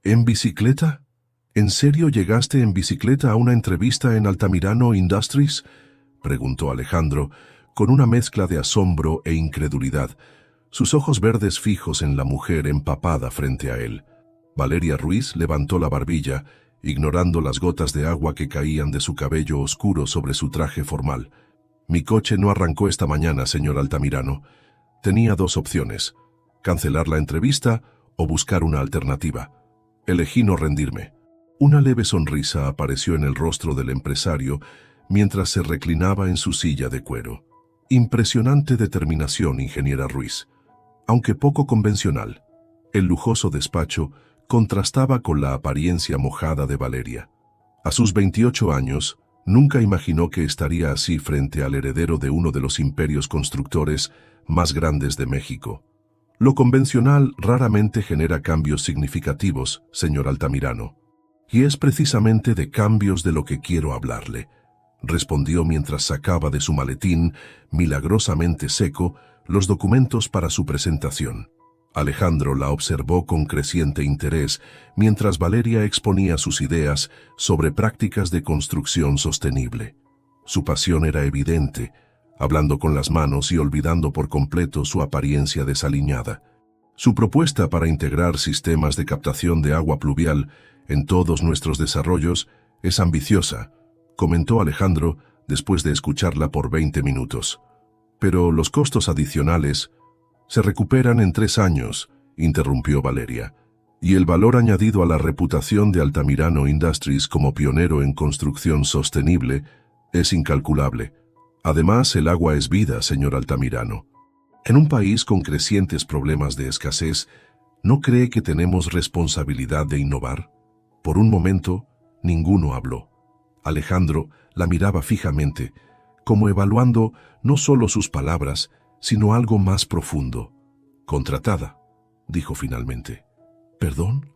¿En bicicleta? ¿En serio llegaste en bicicleta a una entrevista en Altamirano Industries?, preguntó Alejandro, con una mezcla de asombro e incredulidad, sus ojos verdes fijos en la mujer empapada frente a él. Valeria Ruiz levantó la barbilla, ignorando las gotas de agua que caían de su cabello oscuro sobre su traje formal. Mi coche no arrancó esta mañana, señor Altamirano. Tenía dos opciones: cancelar la entrevista o buscar una alternativa. Elegí no rendirme. Una leve sonrisa apareció en el rostro del empresario mientras se reclinaba en su silla de cuero. Impresionante determinación, ingeniera Ruiz. Aunque poco convencional, el lujoso despacho contrastaba con la apariencia mojada de Valeria. A sus 28 años, nunca imaginó que estaría así frente al heredero de uno de los imperios constructores más grandes de México. Lo convencional raramente genera cambios significativos, señor Altamirano. Y es precisamente de cambios de lo que quiero hablarle, respondió mientras sacaba de su maletín, milagrosamente seco, los documentos para su presentación. Alejandro la observó con creciente interés mientras Valeria exponía sus ideas sobre prácticas de construcción sostenible. Su pasión era evidente, hablando con las manos y olvidando por completo su apariencia desaliñada. Su propuesta para integrar sistemas de captación de agua pluvial en todos nuestros desarrollos es ambiciosa, comentó Alejandro después de escucharla por 20 minutos. Pero los costos adicionales se recuperan en 3 años, interrumpió Valeria, y el valor añadido a la reputación de Altamirano Industries como pionero en construcción sostenible es incalculable. Además, el agua es vida, señor Altamirano. En un país con crecientes problemas de escasez, ¿no cree que tenemos responsabilidad de innovar? Por un momento, ninguno habló. Alejandro la miraba fijamente, como evaluando no solo sus palabras, sino algo más profundo. «Contratada», dijo finalmente. «¿Perdón?»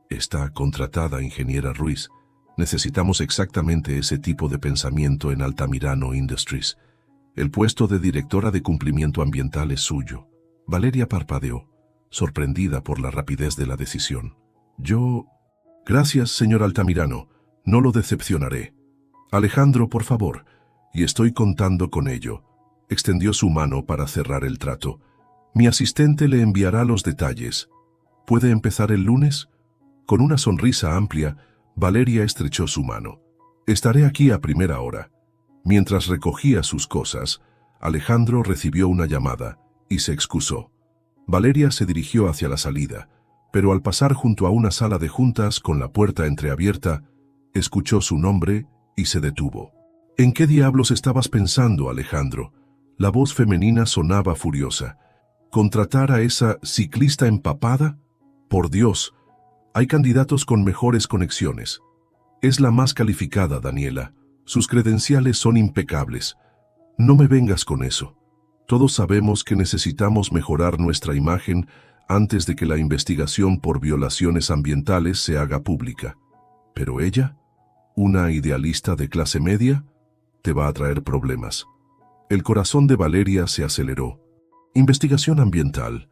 «Está contratada, ingeniera Ruiz. Necesitamos exactamente ese tipo de pensamiento en Altamirano Industries. El puesto de directora de cumplimiento ambiental es suyo». Valeria parpadeó, sorprendida por la rapidez de la decisión. «Yo...» «Gracias, señor Altamirano. No lo decepcionaré. Alejandro, por favor, y estoy contando con ello». Extendió su mano para cerrar el trato. «Mi asistente le enviará los detalles. ¿Puede empezar el lunes?» Con una sonrisa amplia, Valeria estrechó su mano. «Estaré aquí a primera hora». Mientras recogía sus cosas, Alejandro recibió una llamada y se excusó. Valeria se dirigió hacia la salida, pero al pasar junto a una sala de juntas con la puerta entreabierta, escuchó su nombre y se detuvo. «¿En qué diablos estabas pensando, Alejandro?». La voz femenina sonaba furiosa. ¿Contratar a esa ciclista empapada? Por Dios, hay candidatos con mejores conexiones. Es la más calificada, Daniela. Sus credenciales son impecables. No me vengas con eso. Todos sabemos que necesitamos mejorar nuestra imagen antes de que la investigación por violaciones ambientales se haga pública. Pero ella, una idealista de clase media, te va a traer problemas. El corazón de Valeria se aceleró. Investigación ambiental.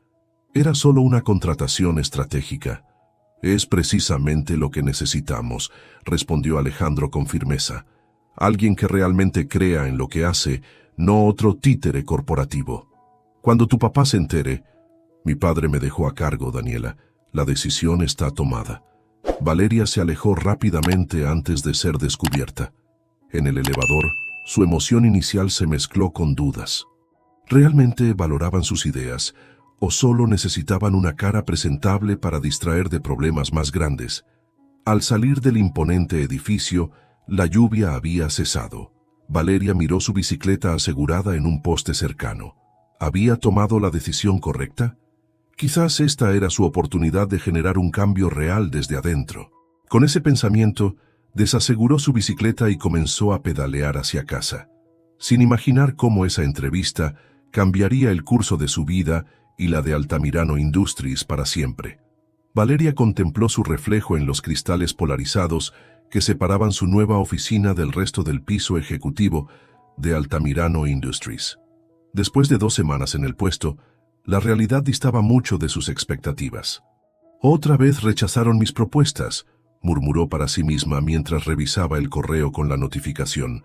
Era solo una contratación estratégica. Es precisamente lo que necesitamos, respondió Alejandro con firmeza. Alguien que realmente crea en lo que hace, no otro títere corporativo. Cuando tu papá se entere, mi padre me dejó a cargo, Daniela. La decisión está tomada. Valeria se alejó rápidamente antes de ser descubierta. En el elevador, su emoción inicial se mezcló con dudas. ¿Realmente valoraban sus ideas o solo necesitaban una cara presentable para distraer de problemas más grandes? Al salir del imponente edificio, la lluvia había cesado. Valeria miró su bicicleta asegurada en un poste cercano. ¿Había tomado la decisión correcta? Quizás esta era su oportunidad de generar un cambio real desde adentro. Con ese pensamiento, desaseguró su bicicleta y comenzó a pedalear hacia casa, sin imaginar cómo esa entrevista cambiaría el curso de su vida y la de Altamirano Industries para siempre. Valeria contempló su reflejo en los cristales polarizados que separaban su nueva oficina del resto del piso ejecutivo de Altamirano Industries. Después de 2 semanas en el puesto, la realidad distaba mucho de sus expectativas. Otra vez rechazaron mis propuestas, murmuró para sí misma mientras revisaba el correo con la notificación.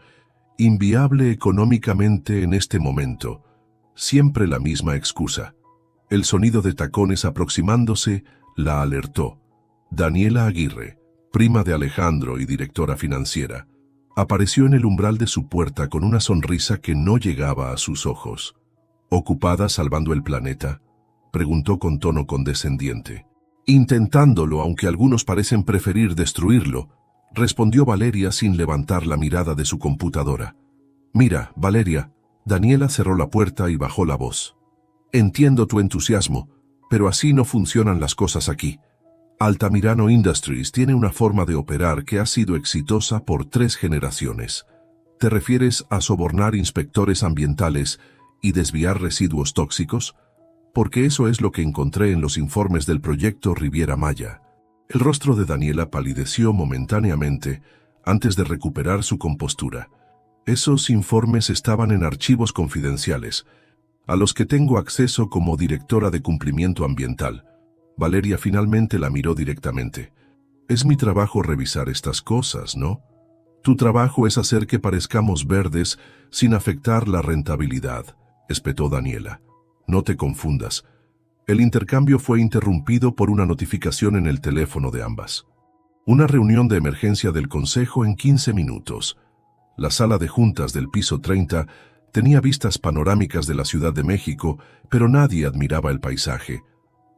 Inviable económicamente en este momento. Siempre la misma excusa. El sonido de tacones aproximándose la alertó. Daniela Aguirre, prima de Alejandro y directora financiera, apareció en el umbral de su puerta con una sonrisa que no llegaba a sus ojos. ¿Ocupada salvando el planeta?, preguntó con tono condescendiente. Intentándolo, aunque algunos parecen preferir destruirlo, respondió Valeria sin levantar la mirada de su computadora. Mira, Valeria, Daniela cerró la puerta y bajó la voz. Entiendo tu entusiasmo, pero así no funcionan las cosas aquí. Altamirano Industries tiene una forma de operar que ha sido exitosa por 3 generaciones. ¿Te refieres a sobornar inspectores ambientales y desviar residuos tóxicos? Porque eso es lo que encontré en los informes del proyecto Riviera Maya. El rostro de Daniela palideció momentáneamente antes de recuperar su compostura. Esos informes estaban en archivos confidenciales, a los que tengo acceso como directora de cumplimiento ambiental. Valeria finalmente la miró directamente. Es mi trabajo revisar estas cosas, ¿no? Tu trabajo es hacer que parezcamos verdes sin afectar la rentabilidad, espetó Daniela. No te confundas. El intercambio fue interrumpido por una notificación en el teléfono de ambas. Una reunión de emergencia del consejo en 15 minutos. La sala de juntas del piso 30 tenía vistas panorámicas de la Ciudad de México, pero nadie admiraba el paisaje.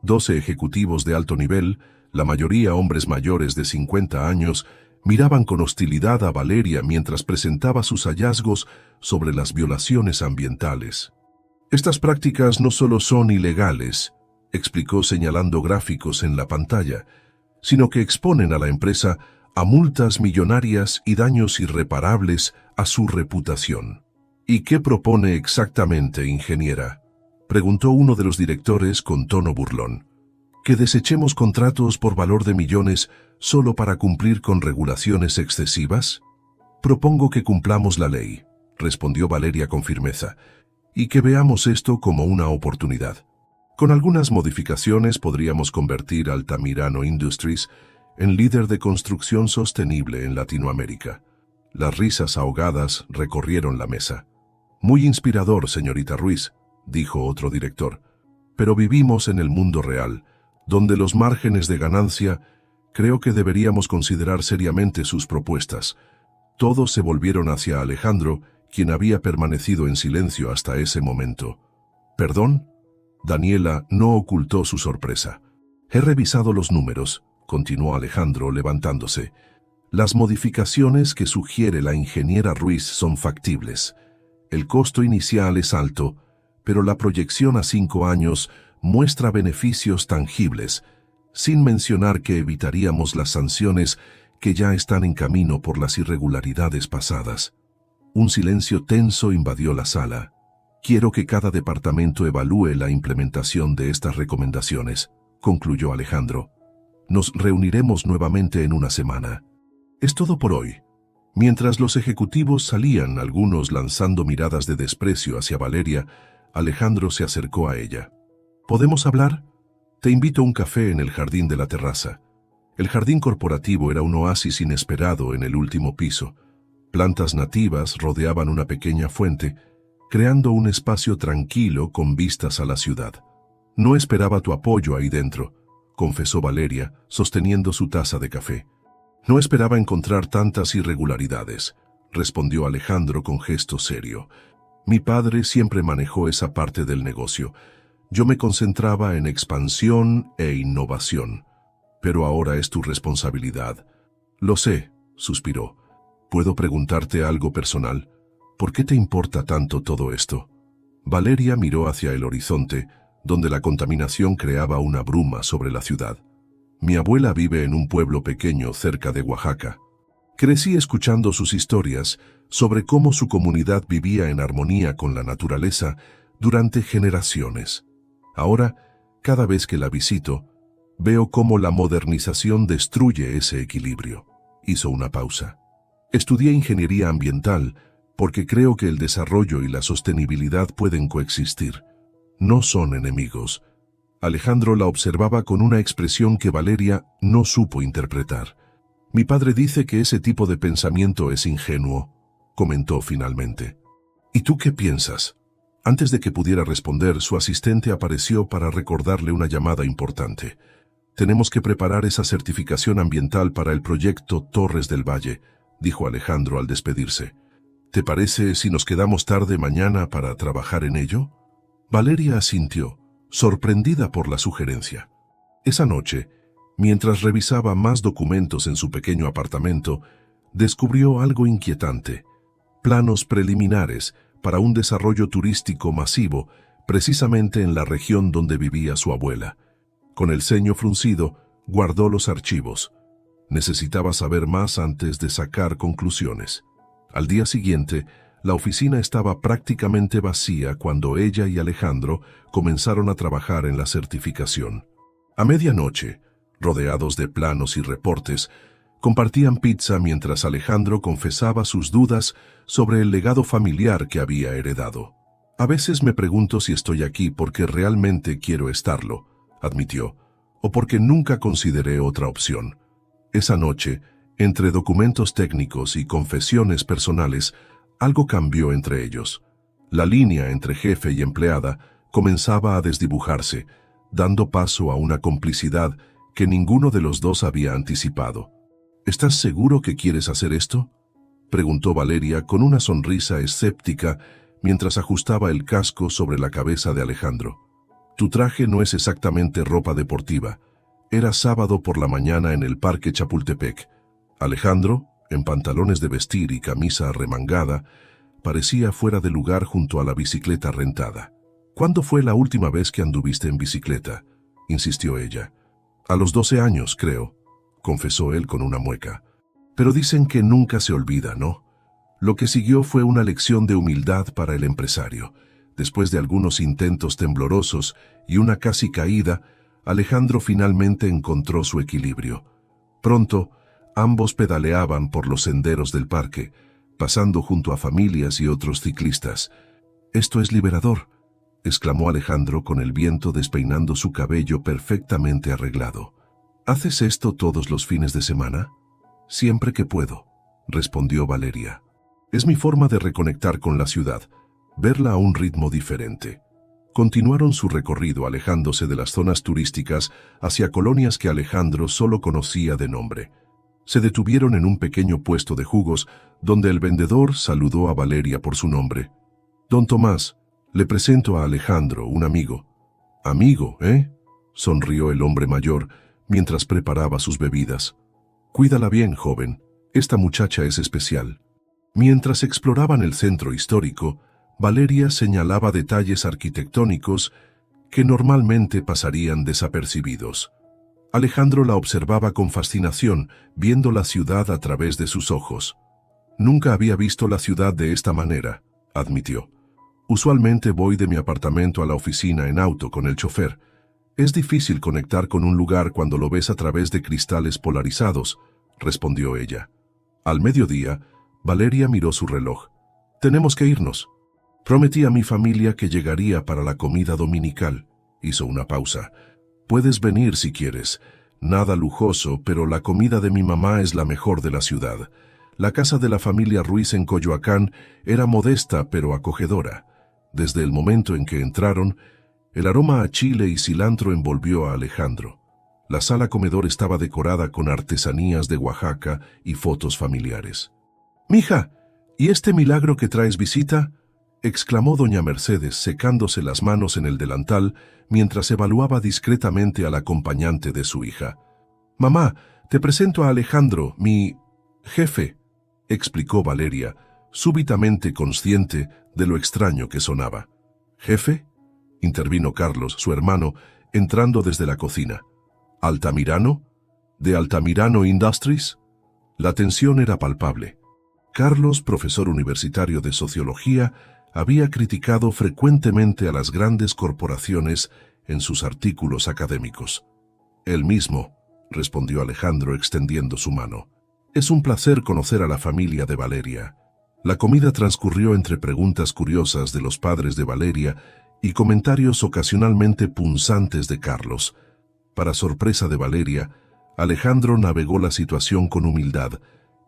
12 ejecutivos de alto nivel, la mayoría hombres mayores de 50 años, miraban con hostilidad a Valeria mientras presentaba sus hallazgos sobre las violaciones ambientales. Estas prácticas no solo son ilegales, explicó señalando gráficos en la pantalla, sino que exponen a la empresa a multas millonarias y daños irreparables a su reputación. ¿Y qué propone exactamente, ingeniera?, preguntó uno de los directores con tono burlón. ¿Que desechemos contratos por valor de millones solo para cumplir con regulaciones excesivas? Propongo que cumplamos la ley, respondió Valeria con firmeza, y que veamos esto como una oportunidad. Con algunas modificaciones podríamos convertir Altamirano Industries en líder de construcción sostenible en Latinoamérica. Las risas ahogadas recorrieron la mesa. Muy inspirador, señorita Ruiz, dijo otro director. Pero vivimos en el mundo real, donde los márgenes de ganancia, creo que deberíamos considerar seriamente sus propuestas. Todos se volvieron hacia Alejandro, quien había permanecido en silencio hasta ese momento. ¿Perdón? Daniela no ocultó su sorpresa. He revisado los números, continuó Alejandro levantándose. Las modificaciones que sugiere la ingeniera Ruiz son factibles. El costo inicial es alto, pero la proyección a 5 años muestra beneficios tangibles, sin mencionar que evitaríamos las sanciones que ya están en camino por las irregularidades pasadas. Un silencio tenso invadió la sala. Quiero que cada departamento evalúe la implementación de estas recomendaciones, concluyó Alejandro. Nos reuniremos nuevamente en una semana. Es todo por hoy. Mientras los ejecutivos salían, algunos lanzando miradas de desprecio hacia Valeria, Alejandro se acercó a ella. ¿Podemos hablar? Te invito a un café en el jardín de la terraza. El jardín corporativo era un oasis inesperado en el último piso. Plantas nativas rodeaban una pequeña fuente, creando un espacio tranquilo con vistas a la ciudad. No esperaba tu apoyo ahí dentro, confesó Valeria, sosteniendo su taza de café. No esperaba encontrar tantas irregularidades, respondió Alejandro con gesto serio. Mi padre siempre manejó esa parte del negocio. Yo me concentraba en expansión e innovación. Pero ahora es tu responsabilidad. Lo sé, suspiró. ¿Puedo preguntarte algo personal? ¿Por qué te importa tanto todo esto? Valeria miró hacia el horizonte, donde la contaminación creaba una bruma sobre la ciudad. Mi abuela vive en un pueblo pequeño cerca de Oaxaca. Crecí escuchando sus historias sobre cómo su comunidad vivía en armonía con la naturaleza durante generaciones. Ahora, cada vez que la visito, veo cómo la modernización destruye ese equilibrio. Hizo una pausa. Estudié ingeniería ambiental porque creo que el desarrollo y la sostenibilidad pueden coexistir. No son enemigos. Alejandro la observaba con una expresión que Valeria no supo interpretar. «Mi padre dice que ese tipo de pensamiento es ingenuo», comentó finalmente. «¿Y tú qué piensas?». Antes de que pudiera responder, su asistente apareció para recordarle una llamada importante. «Tenemos que preparar esa certificación ambiental para el proyecto Torres del Valle», dijo Alejandro al despedirse. «¿Te parece si nos quedamos tarde mañana para trabajar en ello?». Valeria asintió, sorprendida por la sugerencia. Esa noche, mientras revisaba más documentos en su pequeño apartamento, descubrió algo inquietante: planos preliminares para un desarrollo turístico masivo, precisamente en la región donde vivía su abuela. Con el ceño fruncido, guardó los archivos. Necesitaba saber más antes de sacar conclusiones. Al día siguiente, la oficina estaba prácticamente vacía cuando ella y Alejandro comenzaron a trabajar en la certificación. A medianoche, rodeados de planos y reportes, compartían pizza mientras Alejandro confesaba sus dudas sobre el legado familiar que había heredado. «A veces me pregunto si estoy aquí porque realmente quiero estarlo», admitió, «o porque nunca consideré otra opción». Esa noche, entre documentos técnicos y confesiones personales, algo cambió entre ellos. La línea entre jefe y empleada comenzaba a desdibujarse, dando paso a una complicidad que ninguno de los dos había anticipado. «¿Estás seguro que quieres hacer esto?», preguntó Valeria con una sonrisa escéptica mientras ajustaba el casco sobre la cabeza de Alejandro. «Tu traje no es exactamente ropa deportiva». Era sábado por la mañana en el Parque Chapultepec. Alejandro, en pantalones de vestir y camisa arremangada, parecía fuera de lugar junto a la bicicleta rentada. «¿Cuándo fue la última vez que anduviste en bicicleta?», insistió ella. «A los 12 años, creo», confesó él con una mueca. «Pero dicen que nunca se olvida, ¿no?». Lo que siguió fue una lección de humildad para el empresario. Después de algunos intentos temblorosos y una casi caída, Alejandro finalmente encontró su equilibrio. Pronto, ambos pedaleaban por los senderos del parque, pasando junto a familias y otros ciclistas. «Esto es liberador», exclamó Alejandro con el viento despeinando su cabello perfectamente arreglado. «¿Haces esto todos los fines de semana?». «Siempre que puedo», respondió Valeria. «Es mi forma de reconectar con la ciudad, verla a un ritmo diferente». Continuaron su recorrido alejándose de las zonas turísticas hacia colonias que Alejandro solo conocía de nombre. Se detuvieron en un pequeño puesto de jugos donde el vendedor saludó a Valeria por su nombre. «Don Tomás, le presento a Alejandro, un amigo». «Amigo, ¿eh?», sonrió el hombre mayor mientras preparaba sus bebidas. «Cuídala bien, joven. Esta muchacha es especial». Mientras exploraban el centro histórico, Valeria señalaba detalles arquitectónicos que normalmente pasarían desapercibidos. Alejandro la observaba con fascinación, viendo la ciudad a través de sus ojos. «Nunca había visto la ciudad de esta manera», admitió. «Usualmente voy de mi apartamento a la oficina en auto con el chofer. Es difícil conectar con un lugar cuando lo ves a través de cristales polarizados», respondió ella. Al mediodía, Valeria miró su reloj. «Tenemos que irnos. Prometí a mi familia que llegaría para la comida dominical». Hizo una pausa. «Puedes venir si quieres. Nada lujoso, pero la comida de mi mamá es la mejor de la ciudad». La casa de la familia Ruiz en Coyoacán era modesta pero acogedora. Desde el momento en que entraron, el aroma a chile y cilantro envolvió a Alejandro. La sala comedor estaba decorada con artesanías de Oaxaca y fotos familiares. «Mija, ¿y este milagro que traes visita?», exclamó doña Mercedes, secándose las manos en el delantal mientras evaluaba discretamente al acompañante de su hija. «Mamá, te presento a Alejandro, mi jefe», explicó Valeria, súbitamente consciente de lo extraño que sonaba. «¿Jefe?», intervino Carlos, su hermano, entrando desde la cocina. «¿Altamirano? ¿De Altamirano Industries?». La tensión era palpable. Carlos, profesor universitario de sociología, había criticado frecuentemente a las grandes corporaciones en sus artículos académicos. «Él mismo», respondió Alejandro extendiendo su mano. «Es un placer conocer a la familia de Valeria». La comida transcurrió entre preguntas curiosas de los padres de Valeria y comentarios ocasionalmente punzantes de Carlos. Para sorpresa de Valeria, Alejandro navegó la situación con humildad,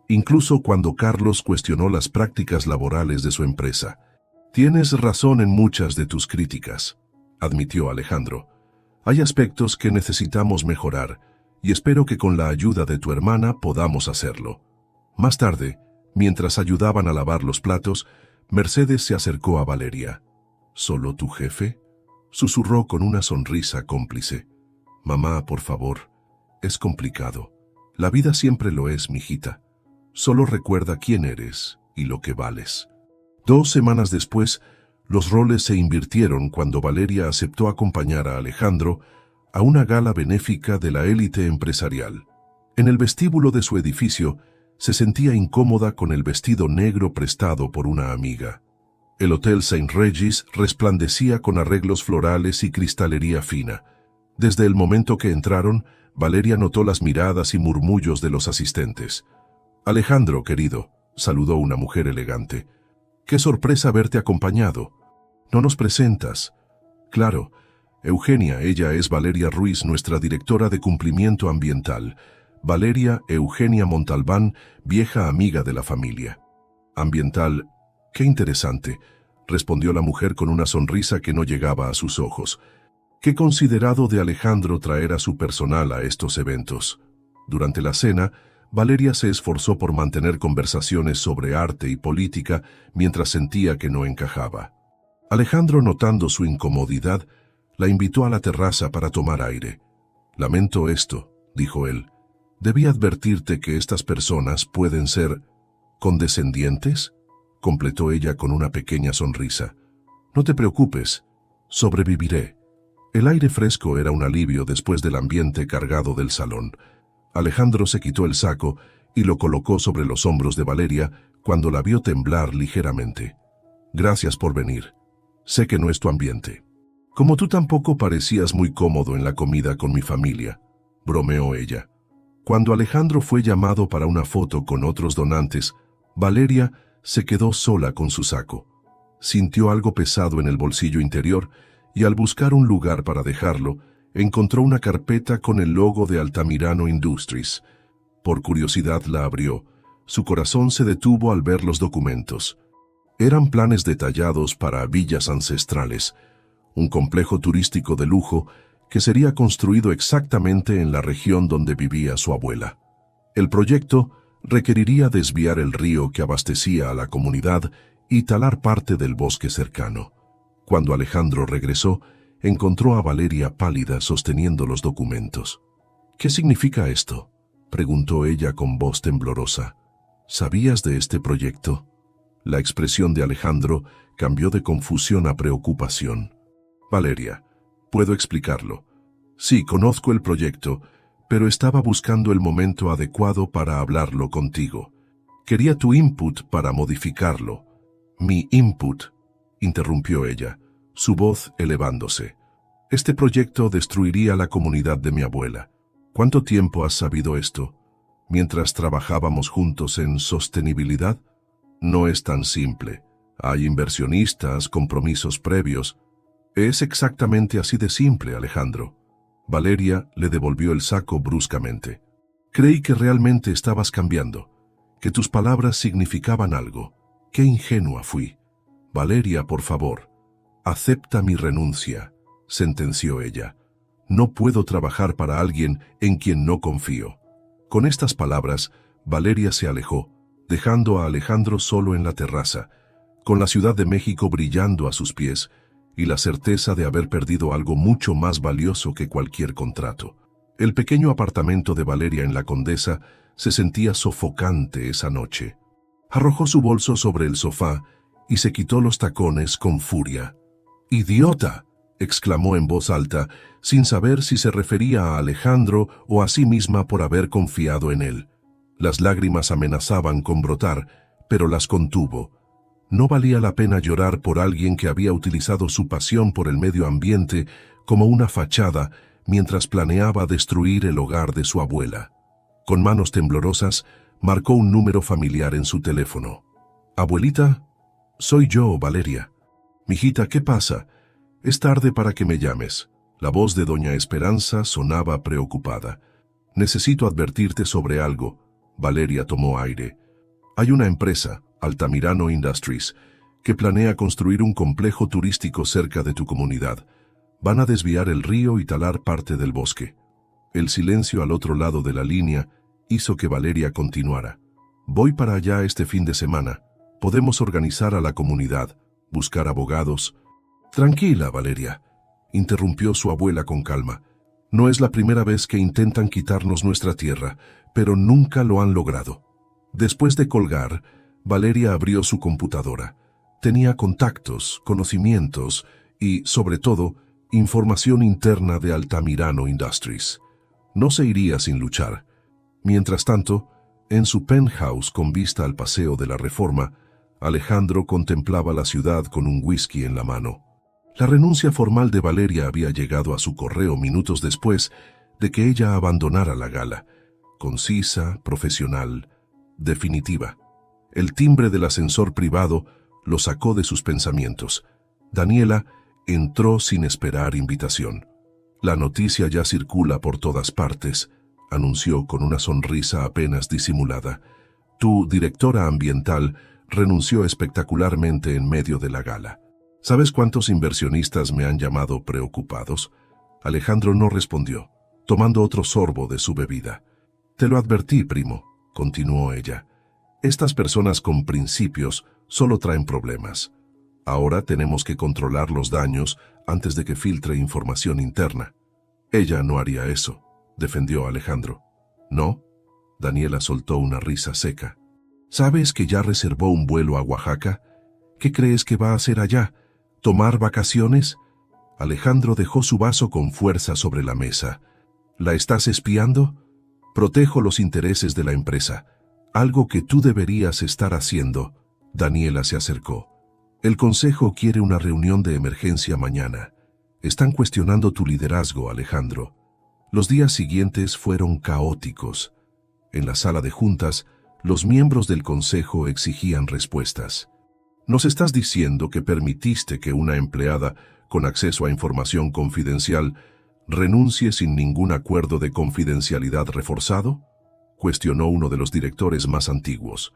incluso cuando Carlos cuestionó las prácticas laborales de su empresa. «Tienes razón en muchas de tus críticas», admitió Alejandro. «Hay aspectos que necesitamos mejorar, y espero que con la ayuda de tu hermana podamos hacerlo». Más tarde, mientras ayudaban a lavar los platos, Mercedes se acercó a Valeria. «¿Solo tu jefe?», susurró con una sonrisa cómplice. «Mamá, por favor, es complicado. La vida siempre lo es, mijita. Solo recuerda quién eres y lo que vales». 2 semanas después, los roles se invirtieron cuando Valeria aceptó acompañar a Alejandro a una gala benéfica de la élite empresarial. En el vestíbulo de su edificio, se sentía incómoda con el vestido negro prestado por una amiga. El Hotel St. Regis resplandecía con arreglos florales y cristalería fina. Desde el momento que entraron, Valeria notó las miradas y murmullos de los asistentes. «Alejandro, querido», saludó una mujer elegante. «Qué sorpresa verte acompañado. ¿No nos presentas?» «Claro, Eugenia, ella es Valeria Ruiz, nuestra directora de cumplimiento ambiental. Valeria Eugenia Montalbán, vieja amiga de la familia». «Ambiental, qué interesante», respondió la mujer con una sonrisa que no llegaba a sus ojos. «Qué considerado de Alejandro traer a su personal a estos eventos». Durante la cena, Valeria se esforzó por mantener conversaciones sobre arte y política mientras sentía que no encajaba. Alejandro, notando su incomodidad, la invitó a la terraza para tomar aire. «Lamento esto», dijo él. «Debí advertirte que estas personas pueden ser condescendientes», completó ella con una pequeña sonrisa. «No te preocupes, sobreviviré». El aire fresco era un alivio después del ambiente cargado del salón. Alejandro se quitó el saco y lo colocó sobre los hombros de Valeria cuando la vio temblar ligeramente. «Gracias por venir. Sé que no es tu ambiente». «Como tú tampoco parecías muy cómodo en la comida con mi familia», bromeó ella. Cuando Alejandro fue llamado para una foto con otros donantes, Valeria se quedó sola con su saco. Sintió algo pesado en el bolsillo interior y al buscar un lugar para dejarlo, encontró una carpeta con el logo de Altamirano Industries. Por curiosidad la abrió. Su corazón se detuvo al ver los documentos. Eran planes detallados para villas ancestrales, un complejo turístico de lujo que sería construido exactamente en la región donde vivía su abuela. El proyecto requeriría desviar el río que abastecía a la comunidad y talar parte del bosque cercano. Cuando Alejandro regresó, encontró a Valeria pálida sosteniendo los documentos. «¿Qué significa esto?», preguntó ella con voz temblorosa. «¿Sabías de este proyecto?». La expresión de Alejandro cambió de confusión a preocupación. «Valeria, puedo explicarlo. Sí, conozco el proyecto, pero estaba buscando el momento adecuado para hablarlo contigo. Quería tu input para modificarlo». «¿Mi input?», interrumpió ella, su voz elevándose. «Este proyecto destruiría la comunidad de mi abuela. ¿Cuánto tiempo has sabido esto? ¿Mientras trabajábamos juntos en sostenibilidad? No es tan simple. Hay inversionistas, compromisos previos». «Es exactamente así de simple, Alejandro». Valeria le devolvió el saco bruscamente. «Creí que realmente estabas cambiando, que tus palabras significaban algo. Qué ingenua fui. Valeria, por favor, acepta mi renuncia», sentenció ella. «No puedo trabajar para alguien en quien no confío». Con estas palabras, Valeria se alejó, dejando a Alejandro solo en la terraza, con la Ciudad de México brillando a sus pies y la certeza de haber perdido algo mucho más valioso que cualquier contrato. El pequeño apartamento de Valeria en la Condesa se sentía sofocante esa noche. Arrojó su bolso sobre el sofá y se quitó los tacones con furia. «¡Idiota!», exclamó en voz alta, sin saber si se refería a Alejandro o a sí misma por haber confiado en él. Las lágrimas amenazaban con brotar, pero las contuvo. No valía la pena llorar por alguien que había utilizado su pasión por el medio ambiente como una fachada mientras planeaba destruir el hogar de su abuela. Con manos temblorosas, marcó un número familiar en su teléfono. «Abuelita, soy yo, Valeria». «Mijita, ¿qué pasa? Es tarde para que me llames. La voz de doña Esperanza sonaba preocupada. Necesito advertirte sobre algo. Valeria tomó aire. Hay una empresa, Altamirano Industries, que planea construir un complejo turístico cerca de tu comunidad. Van a desviar el río y talar parte del bosque. El silencio al otro lado de la línea hizo que Valeria continuara. Voy para allá este fin de semana. Podemos organizar a la comunidad, buscar abogados. Tranquila, Valeria, interrumpió su abuela con calma. No es la primera vez que intentan quitarnos nuestra tierra, pero nunca lo han logrado. Después de colgar, Valeria abrió su computadora. Tenía contactos, conocimientos y, sobre todo, información interna de Altamirano Industries. No se iría sin luchar. Mientras tanto, en su penthouse con vista al Paseo de la Reforma, Alejandro contemplaba la ciudad con un whisky en la mano. La renuncia formal de Valeria había llegado a su correo minutos después de que ella abandonara la gala. Concisa, profesional, definitiva. El timbre del ascensor privado lo sacó de sus pensamientos. Daniela entró sin esperar invitación. La noticia ya circula por todas partes, anunció con una sonrisa apenas disimulada. Tu directora ambiental renunció espectacularmente en medio de la gala. ¿Sabes cuántos inversionistas me han llamado preocupados? Alejandro no respondió, tomando otro sorbo de su bebida. Te lo advertí, primo, continuó ella. Estas personas con principios solo traen problemas. Ahora tenemos que controlar los daños antes de que filtre información interna. Ella no haría eso, defendió Alejandro. ¿No? Daniela soltó una risa seca. ¿Sabes que ya reservó un vuelo a Oaxaca? ¿Qué crees que va a hacer allá? ¿Tomar vacaciones? Alejandro dejó su vaso con fuerza sobre la mesa. ¿La estás espiando? Protejo los intereses de la empresa. Algo que tú deberías estar haciendo. Daniela se acercó. El consejo quiere una reunión de emergencia mañana. Están cuestionando tu liderazgo, Alejandro. Los días siguientes fueron caóticos. En la sala de juntas, los miembros del consejo exigían respuestas. ¿Nos estás diciendo que permitiste que una empleada con acceso a información confidencial renuncie sin ningún acuerdo de confidencialidad reforzado? Cuestionó uno de los directores más antiguos.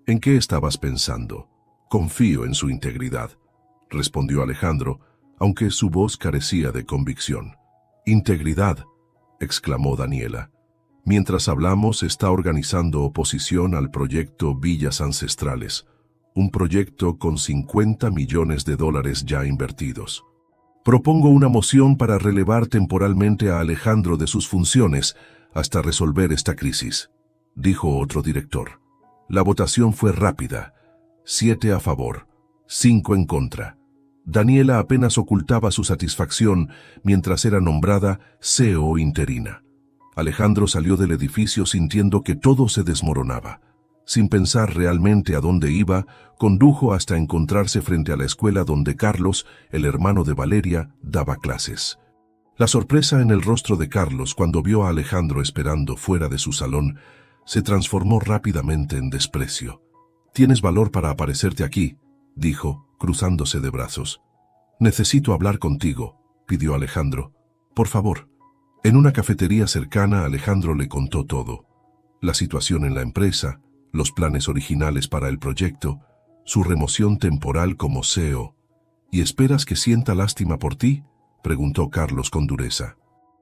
¿En qué estabas pensando? Confío en su integridad, respondió Alejandro, aunque su voz carecía de convicción. Integridad, exclamó Daniela. Mientras hablamos, está organizando oposición al proyecto Villas Ancestrales, un proyecto con $50 millones ya invertidos. Propongo una moción para relevar temporalmente a Alejandro de sus funciones hasta resolver esta crisis, dijo otro director. La votación fue rápida, 7 a favor, 5 en contra. Daniela apenas ocultaba su satisfacción mientras era nombrada CEO interina. Alejandro salió del edificio sintiendo que todo se desmoronaba. Sin pensar realmente a dónde iba, condujo hasta encontrarse frente a la escuela donde Carlos, el hermano de Valeria, daba clases. La sorpresa en el rostro de Carlos cuando vio a Alejandro esperando fuera de su salón se transformó rápidamente en desprecio. «Tienes valor para aparecerte aquí», dijo, cruzándose de brazos. «Necesito hablar contigo», pidió Alejandro. «Por favor». En una cafetería cercana, Alejandro le contó todo. La situación en la empresa, los planes originales para el proyecto, su remoción temporal como CEO. «¿Y esperas que sienta lástima por ti?», preguntó Carlos con dureza.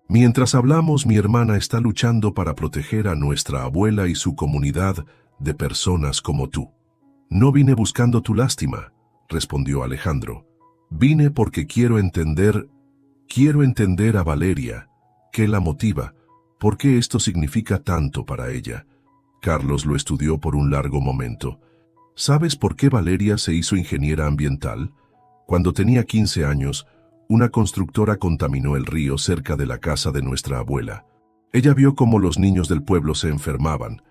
«Mientras hablamos, mi hermana está luchando para proteger a nuestra abuela y su comunidad de personas como tú». «No vine buscando tu lástima», respondió Alejandro. «Vine porque quiero entender a Valeria. ¿Qué la motiva? ¿Por qué esto significa tanto para ella?». Carlos lo estudió por un largo momento. «¿Sabes por qué Valeria se hizo ingeniera ambiental? Cuando tenía 15 años, una constructora contaminó el río cerca de la casa de nuestra abuela. Ella vio cómo los niños del pueblo se enfermaban,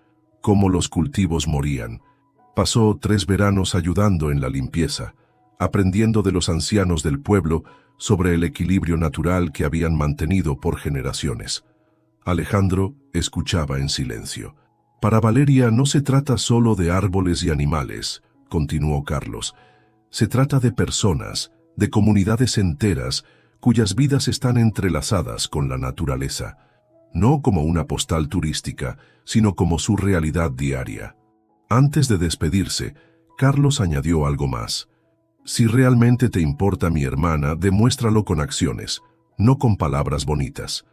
cómo los cultivos morían. Pasó 3 veranos ayudando en la limpieza, aprendiendo de los ancianos del pueblo sobre el equilibrio natural que habían mantenido por generaciones». Alejandro escuchaba en silencio. «Para Valeria no se trata solo de árboles y animales», continuó Carlos. «Se trata de personas, de comunidades enteras cuyas vidas están entrelazadas con la naturaleza, no como una postal turística, sino como su realidad diaria. Antes de despedirse, Carlos añadió algo más. Si realmente te importa mi hermana, demuéstralo con acciones, no con palabras bonitas.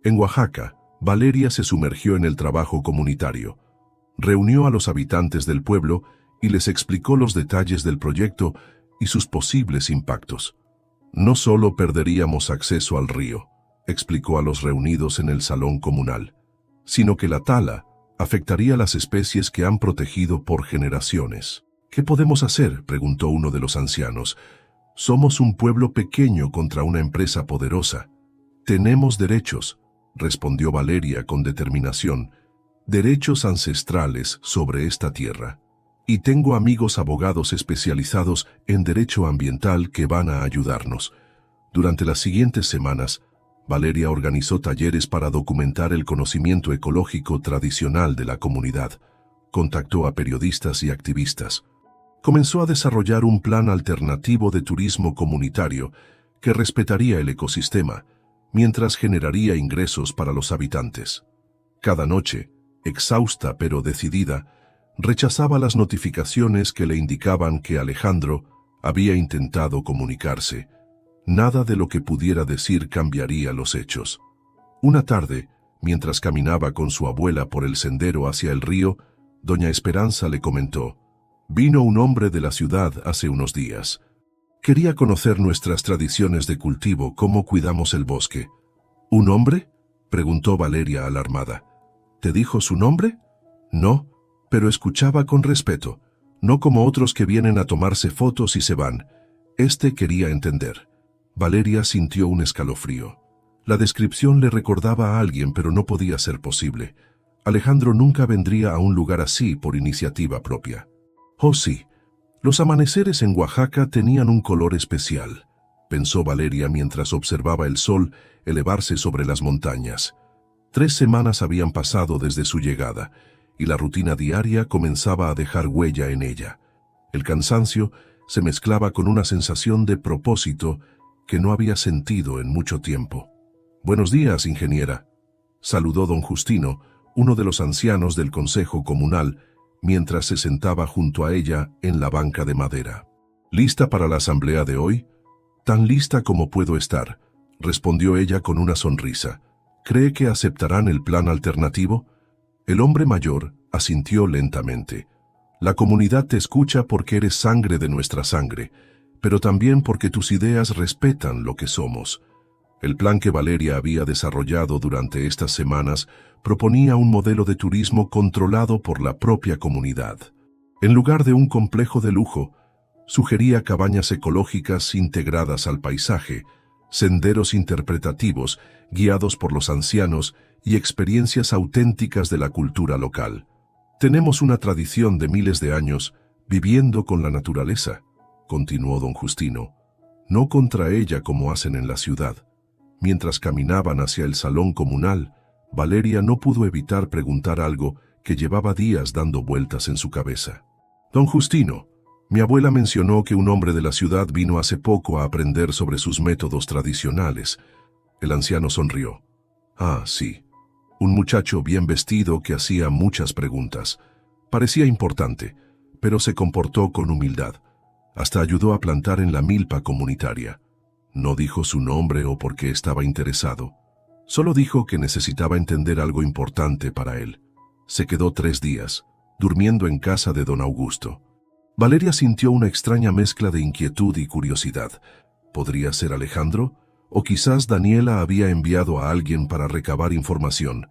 En Oaxaca, Valeria se sumergió en el trabajo comunitario. Reunió a los habitantes del pueblo y les explicó los detalles del proyecto y sus posibles impactos. No solo perderíamos acceso al río, explicó a los reunidos en el salón comunal, sino que la tala afectaría a las especies que han protegido por generaciones. ¿Qué podemos hacer?, preguntó uno de los ancianos. Somos un pueblo pequeño contra una empresa poderosa. Tenemos derechos, respondió Valeria con determinación, derechos ancestrales sobre esta tierra. Y tengo amigos abogados especializados en derecho ambiental que van a ayudarnos. Durante las siguientes semanas, Valeria organizó talleres para documentar el conocimiento ecológico tradicional de la comunidad. Contactó a periodistas y activistas. Comenzó a desarrollar un plan alternativo de turismo comunitario que respetaría el ecosistema, mientras generaría ingresos para los habitantes. Cada noche, exhausta pero decidida, rechazaba las notificaciones que le indicaban que Alejandro había intentado comunicarse. Nada de lo que pudiera decir cambiaría los hechos. Una tarde, mientras caminaba con su abuela por el sendero hacia el río, doña Esperanza le comentó: «Vino un hombre de la ciudad hace unos días. Quería conocer nuestras tradiciones de cultivo, cómo cuidamos el bosque». «¿Un hombre?», preguntó Valeria alarmada. «¿Te dijo su nombre?». «No, pero escuchaba con respeto, no como otros que vienen a tomarse fotos y se van. Este quería entender». Valeria sintió un escalofrío. La descripción le recordaba a alguien, pero no podía ser posible. Alejandro nunca vendría a un lugar así por iniciativa propia. «Oh sí, los amaneceres en Oaxaca tenían un color especial», pensó Valeria mientras observaba el sol elevarse sobre las montañas. 3 semanas habían pasado desde su llegada, y la rutina diaria comenzaba a dejar huella en ella. El cansancio se mezclaba con una sensación de propósito que no había sentido en mucho tiempo. «Buenos días, ingeniera», saludó don Justino, uno de los ancianos del consejo comunal, mientras se sentaba junto a ella en la banca de madera. «¿Lista para la asamblea de hoy?». «Tan lista como puedo estar», respondió ella con una sonrisa. «¿Cree que aceptarán el plan alternativo?». El hombre mayor asintió lentamente. «La comunidad te escucha porque eres sangre de nuestra sangre, pero también porque tus ideas respetan lo que somos». El plan que Valeria había desarrollado durante estas semanas proponía un modelo de turismo controlado por la propia comunidad. En lugar de un complejo de lujo, sugería cabañas ecológicas integradas al paisaje, senderos interpretativos guiados por los ancianos y experiencias auténticas de la cultura local. «Tenemos una tradición de miles de años viviendo con la naturaleza», continuó don Justino, «no contra ella como hacen en la ciudad». Mientras caminaban hacia el salón comunal, Valeria no pudo evitar preguntar algo que llevaba días dando vueltas en su cabeza. «Don Justino, mi abuela mencionó que un hombre de la ciudad vino hace poco a aprender sobre sus métodos tradicionales». El anciano sonrió. «Ah, sí. Un muchacho bien vestido que hacía muchas preguntas. Parecía importante, pero se comportó con humildad. Hasta ayudó a plantar en la milpa comunitaria. No dijo su nombre o por qué estaba interesado. Solo dijo que necesitaba entender algo importante para él. Se quedó 3 días, durmiendo en casa de don Augusto». Valeria sintió una extraña mezcla de inquietud y curiosidad. ¿Podría ser Alejandro? O quizás Daniela había enviado a alguien para recabar información.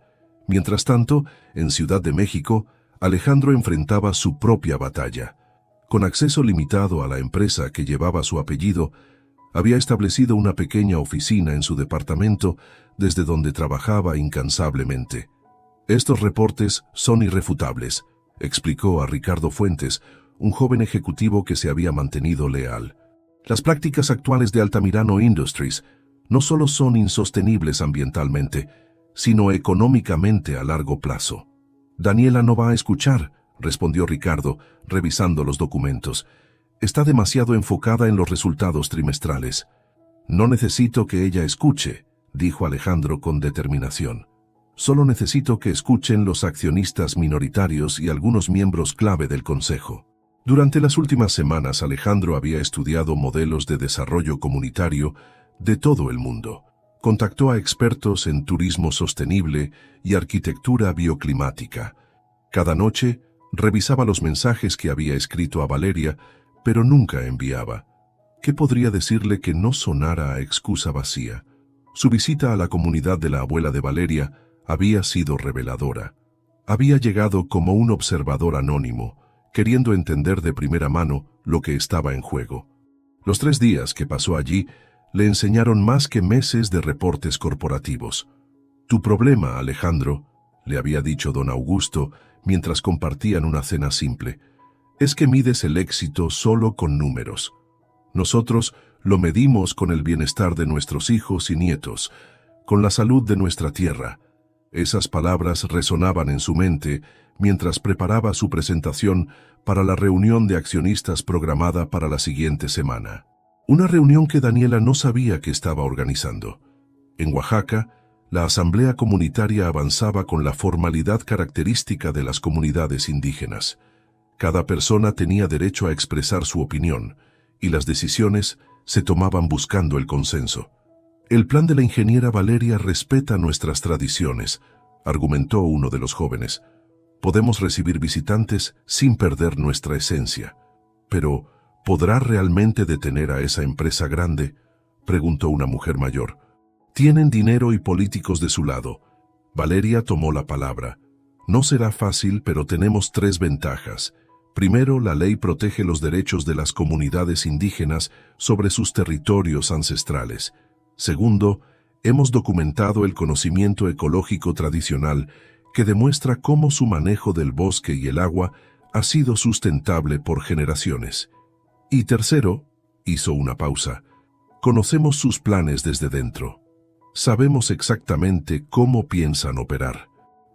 Mientras tanto, en Ciudad de México, Alejandro enfrentaba su propia batalla. Con acceso limitado a la empresa que llevaba su apellido, había establecido una pequeña oficina en su departamento desde donde trabajaba incansablemente. «Estos reportes son irrefutables», explicó a Ricardo Fuentes, un joven ejecutivo que se había mantenido leal. «Las prácticas actuales de Altamirano Industries no solo son insostenibles ambientalmente, sino económicamente a largo plazo». «Daniela no va a escuchar», respondió Ricardo, revisando los documentos. Está demasiado enfocada en los resultados trimestrales. No necesito que ella escuche, dijo Alejandro con determinación. Solo necesito que escuchen los accionistas minoritarios y algunos miembros clave del consejo. Durante las últimas semanas, Alejandro había estudiado modelos de desarrollo comunitario de todo el mundo. Contactó a expertos en turismo sostenible y arquitectura bioclimática. Cada noche, revisaba los mensajes que había escrito a Valeria, pero nunca enviaba. ¿Qué podría decirle que no sonara a excusa vacía? Su visita a la comunidad de la abuela de Valeria había sido reveladora. Había llegado como un observador anónimo, queriendo entender de primera mano lo que estaba en juego. Los 3 días que pasó allí le enseñaron más que meses de reportes corporativos. «Tu problema, Alejandro», le había dicho don Augusto mientras compartían una cena simple, «es que mides el éxito solo con números. Nosotros lo medimos con el bienestar de nuestros hijos y nietos, con la salud de nuestra tierra». Esas palabras resonaban en su mente mientras preparaba su presentación para la reunión de accionistas programada para la siguiente semana. Una reunión que Daniela no sabía que estaba organizando. En Oaxaca, la asamblea comunitaria avanzaba con la formalidad característica de las comunidades indígenas. Cada persona tenía derecho a expresar su opinión, y las decisiones se tomaban buscando el consenso. «El plan de la ingeniera Valeria respeta nuestras tradiciones», argumentó uno de los jóvenes. «Podemos recibir visitantes sin perder nuestra esencia. Pero, ¿podrá realmente detener a esa empresa grande?», preguntó una mujer mayor. «Tienen dinero y políticos de su lado». Valeria tomó la palabra. «No será fácil, pero tenemos 3 ventajas. Primero, la ley protege los derechos de las comunidades indígenas sobre sus territorios ancestrales. Segundo, hemos documentado el conocimiento ecológico tradicional que demuestra cómo su manejo del bosque y el agua ha sido sustentable por generaciones. Y tercero», hizo una pausa, «conocemos sus planes desde dentro. Sabemos exactamente cómo piensan operar».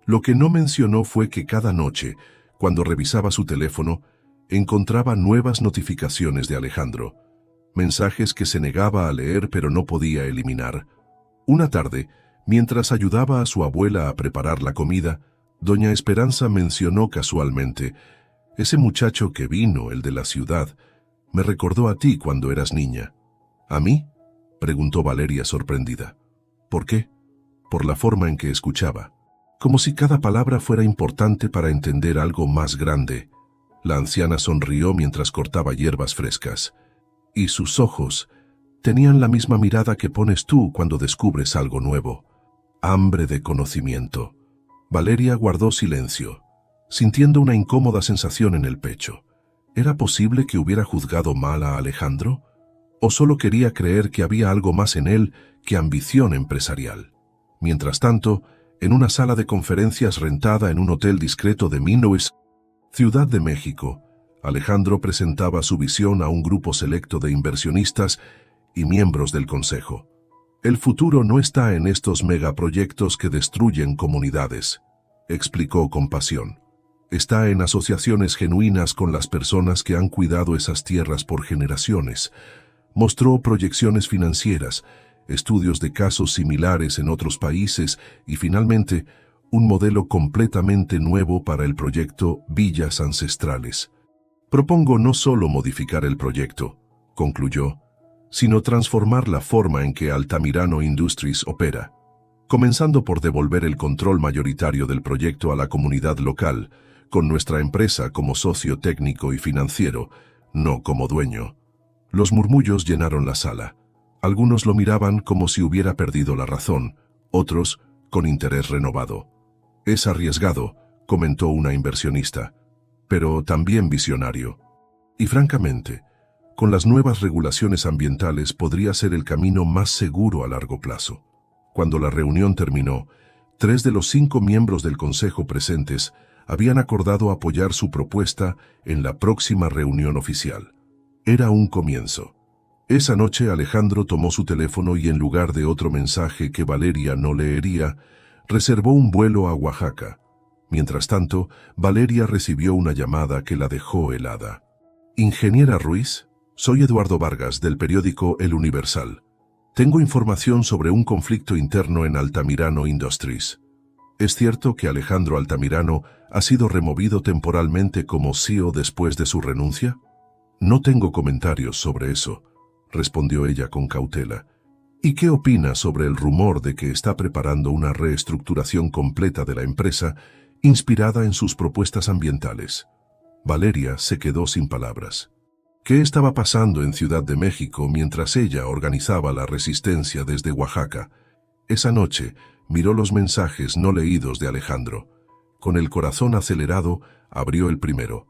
Lo que no mencionó fue que cada noche, cuando revisaba su teléfono, encontraba nuevas notificaciones de Alejandro. Mensajes que se negaba a leer pero no podía eliminar. Una tarde, mientras ayudaba a su abuela a preparar la comida, doña Esperanza mencionó casualmente: «Ese muchacho que vino, el de la ciudad, me recordó a ti cuando eras niña». «¿A mí?», preguntó Valeria sorprendida. «¿Por qué?». «Por la forma en que escuchaba. Como si cada palabra fuera importante para entender algo más grande». La anciana sonrió mientras cortaba hierbas frescas. «Y sus ojos tenían la misma mirada que pones tú cuando descubres algo nuevo. Hambre de conocimiento». Valeria guardó silencio, sintiendo una incómoda sensación en el pecho. ¿Era posible que hubiera juzgado mal a Alejandro? ¿O solo quería creer que había algo más en él que ambición empresarial? Mientras tanto, en una sala de conferencias rentada en un hotel discreto de Minoes, Ciudad de México, Alejandro presentaba su visión a un grupo selecto de inversionistas y miembros del consejo. «El futuro no está en estos megaproyectos que destruyen comunidades», explicó con pasión. «Está en asociaciones genuinas con las personas que han cuidado esas tierras por generaciones». Mostró proyecciones financieras, estudios de casos similares en otros países y, finalmente, un modelo completamente nuevo para el proyecto Villas Ancestrales. «Propongo no solo modificar el proyecto», concluyó, «sino transformar la forma en que Altamirano Industries opera, comenzando por devolver el control mayoritario del proyecto a la comunidad local, con nuestra empresa como socio técnico y financiero, no como dueño». Los murmullos llenaron la sala. Algunos lo miraban como si hubiera perdido la razón, otros con interés renovado. «Es arriesgado», comentó una inversionista, «pero también visionario. Y francamente, con las nuevas regulaciones ambientales podría ser el camino más seguro a largo plazo». Cuando la reunión terminó, 3 de los 5 miembros del consejo presentes habían acordado apoyar su propuesta en la próxima reunión oficial. Era un comienzo. Esa noche Alejandro tomó su teléfono y, en lugar de otro mensaje que Valeria no leería, reservó un vuelo a Oaxaca. Mientras tanto, Valeria recibió una llamada que la dejó helada. Ingeniera Ruiz, soy Eduardo Vargas del periódico El Universal. Tengo información sobre un conflicto interno en Altamirano Industries. ¿Es cierto que Alejandro Altamirano ha sido removido temporalmente como CEO después de su renuncia? No tengo comentarios sobre eso, respondió ella con cautela. ¿Y qué opina sobre el rumor de que está preparando una reestructuración completa de la empresa inspirada en sus propuestas ambientales? Valeria se quedó sin palabras. ¿Qué estaba pasando en Ciudad de México mientras ella organizaba la resistencia desde Oaxaca? Esa noche miró los mensajes no leídos de Alejandro. Con el corazón acelerado, abrió el primero.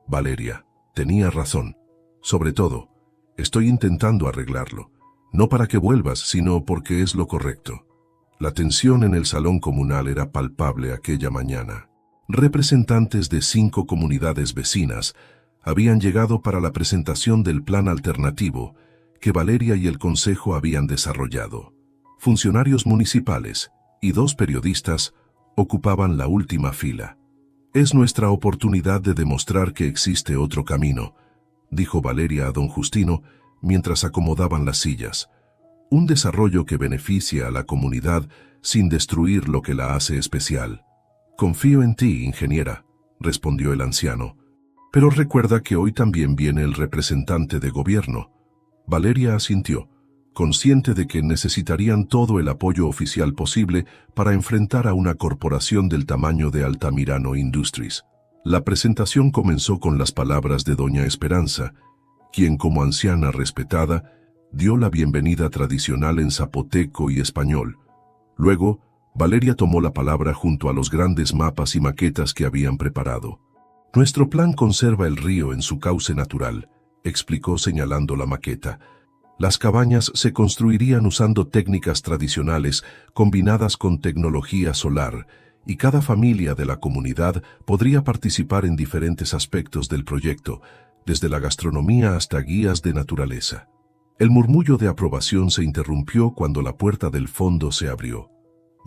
Valeria, tenía razón. Sobre todo, estoy intentando arreglarlo. No para que vuelvas, sino porque es lo correcto. La tensión en el salón comunal era palpable aquella mañana. Representantes de 5 comunidades vecinas habían llegado para la presentación del plan alternativo que Valeria y el Consejo habían desarrollado. Funcionarios municipales y 2 periodistas ocupaban la última fila. Es nuestra oportunidad de demostrar que existe otro camino, dijo Valeria a don Justino mientras acomodaban las sillas. Un desarrollo que beneficia a la comunidad sin destruir lo que la hace especial. Confío en ti, ingeniera, respondió el anciano. Pero recuerda que hoy también viene el representante de gobierno. Valeria asintió, consciente de que necesitarían todo el apoyo oficial posible para enfrentar a una corporación del tamaño de Altamirano Industries. La presentación comenzó con las palabras de doña Esperanza, quien como anciana respetada, dio la bienvenida tradicional en zapoteco y español. Luego, Valeria tomó la palabra junto a los grandes mapas y maquetas que habían preparado. Nuestro plan conserva el río en su cauce natural, explicó señalando la maqueta. Las cabañas se construirían usando técnicas tradicionales combinadas con tecnología solar, y cada familia de la comunidad podría participar en diferentes aspectos del proyecto, desde la gastronomía hasta guías de naturaleza. El murmullo de aprobación se interrumpió cuando la puerta del fondo se abrió.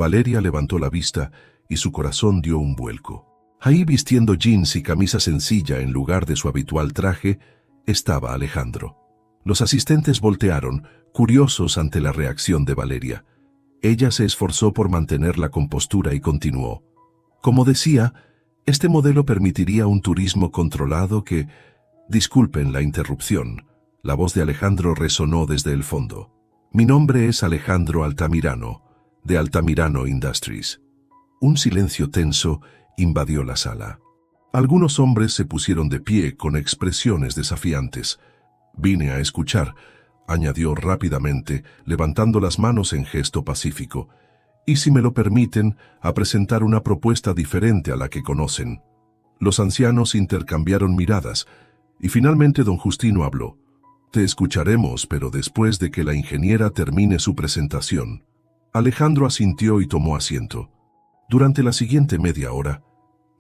Valeria levantó la vista y su corazón dio un vuelco. Ahí, vistiendo jeans y camisa sencilla en lugar de su habitual traje, estaba Alejandro. Los asistentes voltearon, curiosos ante la reacción de Valeria. Ella se esforzó por mantener la compostura y continuó. Como decía, este modelo permitiría un turismo controlado que... Disculpen la interrupción. La voz de Alejandro resonó desde el fondo. Mi nombre es Alejandro Altamirano, de Altamirano Industries. Un silencio tenso invadió la sala. Algunos hombres se pusieron de pie con expresiones desafiantes. Vine a escuchar, añadió rápidamente, levantando las manos en gesto pacífico, y si me lo permiten, a presentar una propuesta diferente a la que conocen. Los ancianos intercambiaron miradas, y finalmente don Justino habló. Te escucharemos, pero después de que la ingeniera termine su presentación. Alejandro asintió y tomó asiento. Durante la siguiente media hora,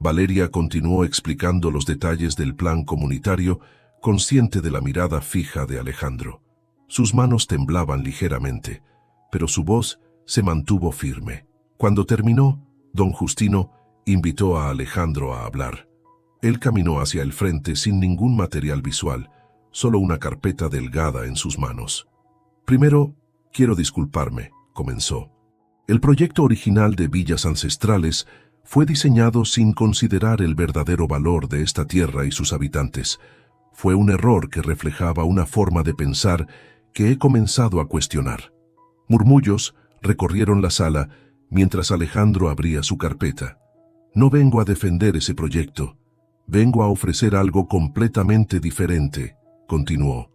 Valeria continuó explicando los detalles del plan comunitario, consciente de la mirada fija de Alejandro. Sus manos temblaban ligeramente, pero su voz se mantuvo firme. Cuando terminó, don Justino invitó a Alejandro a hablar. Él caminó hacia el frente sin ningún material visual, solo una carpeta delgada en sus manos. Primero, quiero disculparme, comenzó. El proyecto original de Villas Ancestrales fue diseñado sin considerar el verdadero valor de esta tierra y sus habitantes. Fue un error que reflejaba una forma de pensar que he comenzado a cuestionar. Murmullos recorrieron la sala mientras Alejandro abría su carpeta. No vengo a defender ese proyecto. Vengo a ofrecer algo completamente diferente, continuó.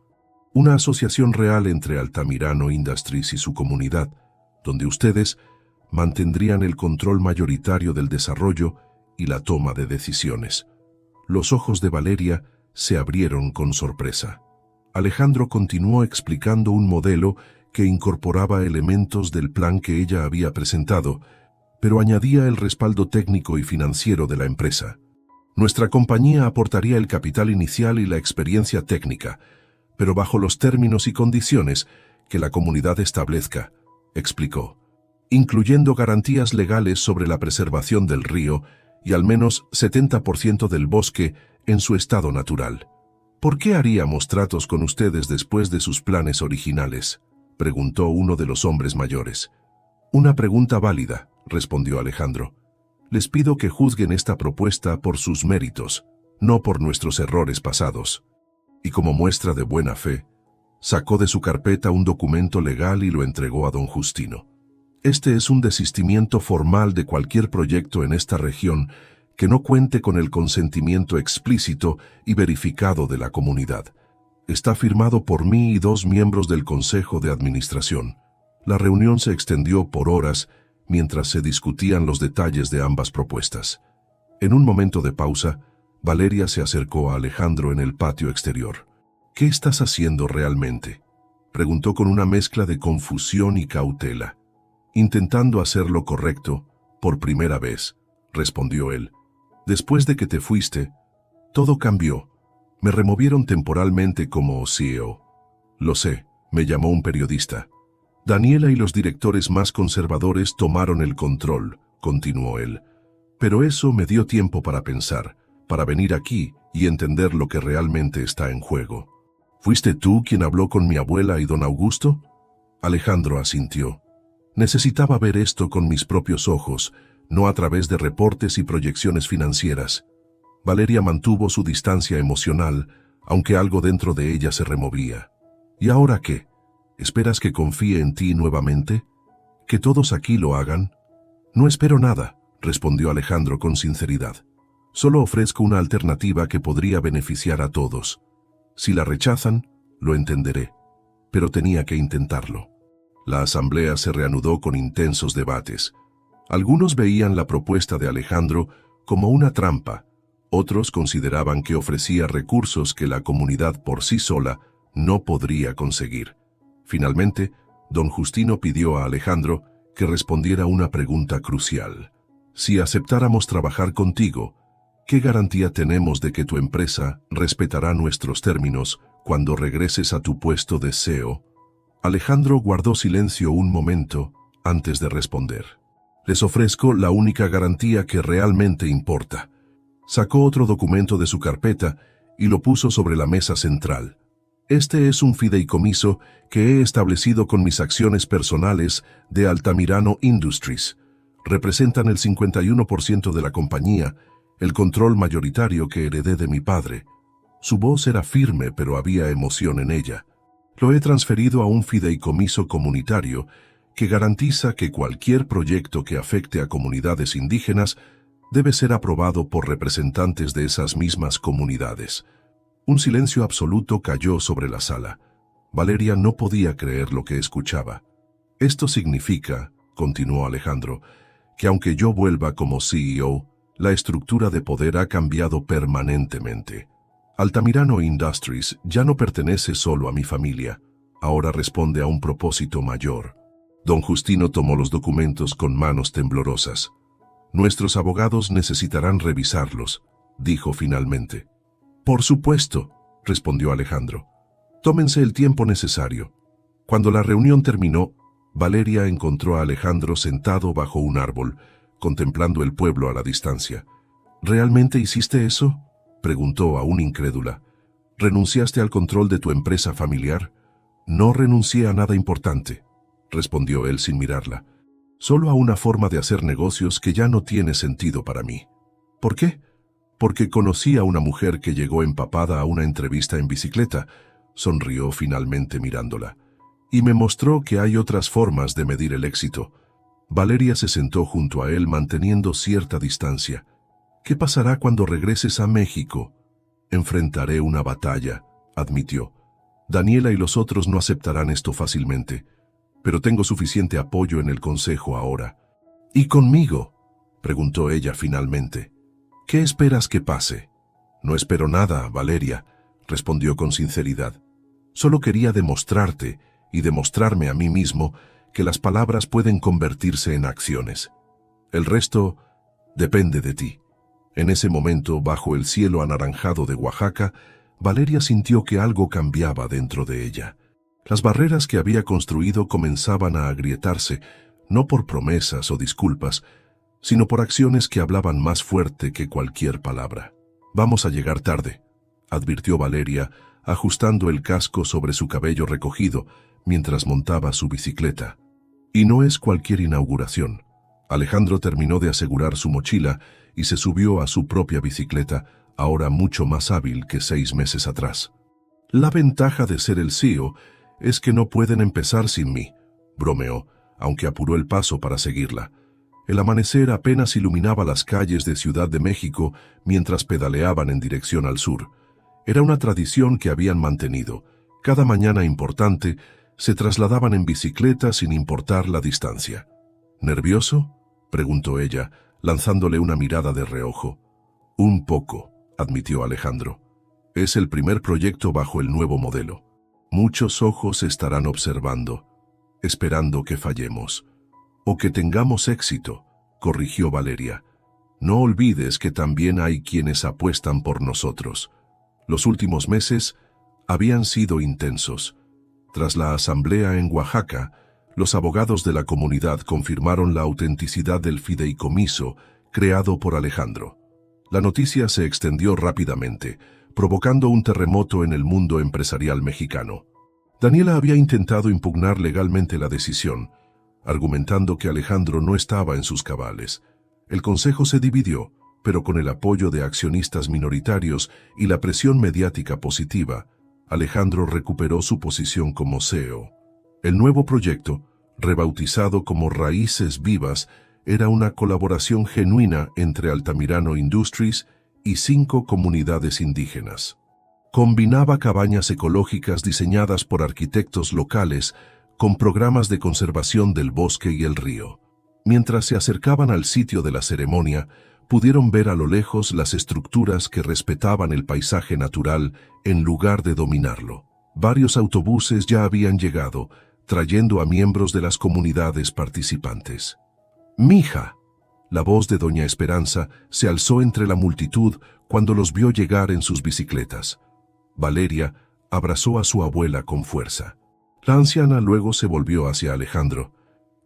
Una asociación real entre Altamirano Industries y su comunidad, donde ustedes mantendrían el control mayoritario del desarrollo y la toma de decisiones. Los ojos de Valeria se abrieron con sorpresa. Alejandro continuó explicando un modelo que incorporaba elementos del plan que ella había presentado, pero añadía el respaldo técnico y financiero de la empresa. Nuestra compañía aportaría el capital inicial y la experiencia técnica, pero bajo los términos y condiciones que la comunidad establezca, explicó, incluyendo garantías legales sobre la preservación del río y al menos 70% del bosque en su estado natural. ¿Por qué haríamos tratos con ustedes después de sus planes originales?, preguntó uno de los hombres mayores. Una pregunta válida, respondió Alejandro. Les pido que juzguen esta propuesta por sus méritos, no por nuestros errores pasados. Y como muestra de buena fe, sacó de su carpeta un documento legal y lo entregó a don Justino. Este es un desistimiento formal de cualquier proyecto en esta región que no cuente con el consentimiento explícito y verificado de la comunidad. Está firmado por mí y 2 miembros del Consejo de Administración. La reunión se extendió por horas mientras se discutían los detalles de ambas propuestas. En un momento de pausa, Valeria se acercó a Alejandro en el patio exterior. «¿Qué estás haciendo realmente?», preguntó con una mezcla de confusión y cautela. «Intentando hacer lo correcto, por primera vez», respondió él. «Después de que te fuiste, todo cambió. Me removieron temporalmente como CEO. Lo sé, me llamó un periodista. Daniela y los directores más conservadores tomaron el control», continuó él. «Pero eso me dio tiempo para pensar, para venir aquí y entender lo que realmente está en juego». «¿Fuiste tú quien habló con mi abuela y don Augusto?», Alejandro asintió. «Necesitaba ver esto con mis propios ojos, no a través de reportes y proyecciones financieras». Valeria mantuvo su distancia emocional, aunque algo dentro de ella se removía. «¿Y ahora qué? ¿Esperas que confíe en ti nuevamente? ¿Que todos aquí lo hagan?». «No espero nada», respondió Alejandro con sinceridad. «Solo ofrezco una alternativa que podría beneficiar a todos. Si la rechazan, lo entenderé, pero tenía que intentarlo». La asamblea se reanudó con intensos debates. Algunos veían la propuesta de Alejandro como una trampa, otros consideraban que ofrecía recursos que la comunidad por sí sola no podría conseguir. Finalmente, don Justino pidió a Alejandro que respondiera una pregunta crucial. «Si aceptáramos trabajar contigo, ¿qué garantía tenemos de que tu empresa respetará nuestros términos cuando regreses a tu puesto de CEO?». Alejandro guardó silencio un momento antes de responder. «Les ofrezco la única garantía que realmente importa». Sacó otro documento de su carpeta y lo puso sobre la mesa central. «Este es un fideicomiso que he establecido con mis acciones personales de Altamirano Industries. Representan el 51% de la compañía, el control mayoritario que heredé de mi padre». Su voz era firme, pero había emoción en ella. «Lo he transferido a un fideicomiso comunitario que garantiza que cualquier proyecto que afecte a comunidades indígenas debe ser aprobado por representantes de esas mismas comunidades». Un silencio absoluto cayó sobre la sala. Valeria no podía creer lo que escuchaba. «Esto significa», continuó Alejandro, «que aunque yo vuelva como CEO, la estructura de poder ha cambiado permanentemente. Altamirano Industries ya no pertenece solo a mi familia, ahora responde a un propósito mayor». Don Justino tomó los documentos con manos temblorosas. «Nuestros abogados necesitarán revisarlos», dijo finalmente. «Por supuesto», respondió Alejandro. «Tómense el tiempo necesario». Cuando la reunión terminó, Valeria encontró a Alejandro sentado bajo un árbol, contemplando el pueblo a la distancia. «¿Realmente hiciste eso?», preguntó aún incrédula. «¿Renunciaste al control de tu empresa familiar?». «No renuncié a nada importante», respondió él sin mirarla. «Solo a una forma de hacer negocios que ya no tiene sentido para mí». «¿Por qué?». «Porque conocí a una mujer que llegó empapada a una entrevista en bicicleta», sonrió finalmente mirándola, «y me mostró que hay otras formas de medir el éxito». Valeria se sentó junto a él manteniendo cierta distancia. «¿Qué pasará cuando regreses a México?». «Enfrentaré una batalla», admitió. «Daniela y los otros no aceptarán esto fácilmente, pero tengo suficiente apoyo en el consejo ahora». «¿Y conmigo?», preguntó ella finalmente. «¿Qué esperas que pase?». «No espero nada, Valeria», respondió con sinceridad. «Solo quería demostrarte y demostrarme a mí mismo que las palabras pueden convertirse en acciones. El resto depende de ti». En ese momento, bajo el cielo anaranjado de Oaxaca, Valeria sintió que algo cambiaba dentro de ella. Las barreras que había construido comenzaban a agrietarse, no por promesas o disculpas, sino por acciones que hablaban más fuerte que cualquier palabra. «Vamos a llegar tarde», advirtió Valeria, ajustando el casco sobre su cabello recogido mientras montaba su bicicleta. Y no es cualquier inauguración. Alejandro terminó de asegurar su mochila y se subió a su propia bicicleta, ahora mucho más hábil que 6 meses atrás. La ventaja de ser el CEO es que no pueden empezar sin mí, bromeó, aunque apuró el paso para seguirla. El amanecer apenas iluminaba las calles de Ciudad de México mientras pedaleaban en dirección al sur. Era una tradición que habían mantenido. Cada mañana importante se trasladaban en bicicleta sin importar la distancia. ¿Nervioso?, preguntó ella, lanzándole una mirada de reojo. Un poco, admitió Alejandro. Es el primer proyecto bajo el nuevo modelo. Muchos ojos estarán observando, esperando que fallemos. O que tengamos éxito, corrigió Valeria. No olvides que también hay quienes apuestan por nosotros. Los últimos meses habían sido intensos. Tras la asamblea en Oaxaca, los abogados de la comunidad confirmaron la autenticidad del fideicomiso creado por Alejandro. La noticia se extendió rápidamente, provocando un terremoto en el mundo empresarial mexicano. Daniela había intentado impugnar legalmente la decisión, argumentando que Alejandro no estaba en sus cabales. El consejo se dividió, pero con el apoyo de accionistas minoritarios y la presión mediática positiva, Alejandro recuperó su posición como CEO. El nuevo proyecto, rebautizado como Raíces Vivas, era una colaboración genuina entre Altamirano Industries y 5 comunidades indígenas. Combinaba cabañas ecológicas diseñadas por arquitectos locales con programas de conservación del bosque y el río. Mientras se acercaban al sitio de la ceremonia, pudieron ver a lo lejos las estructuras que respetaban el paisaje natural en lugar de dominarlo. Varios autobuses ya habían llegado, trayendo a miembros de las comunidades participantes. «Mija», la voz de doña Esperanza se alzó entre la multitud cuando los vio llegar en sus bicicletas. Valeria abrazó a su abuela con fuerza. La anciana luego se volvió hacia Alejandro.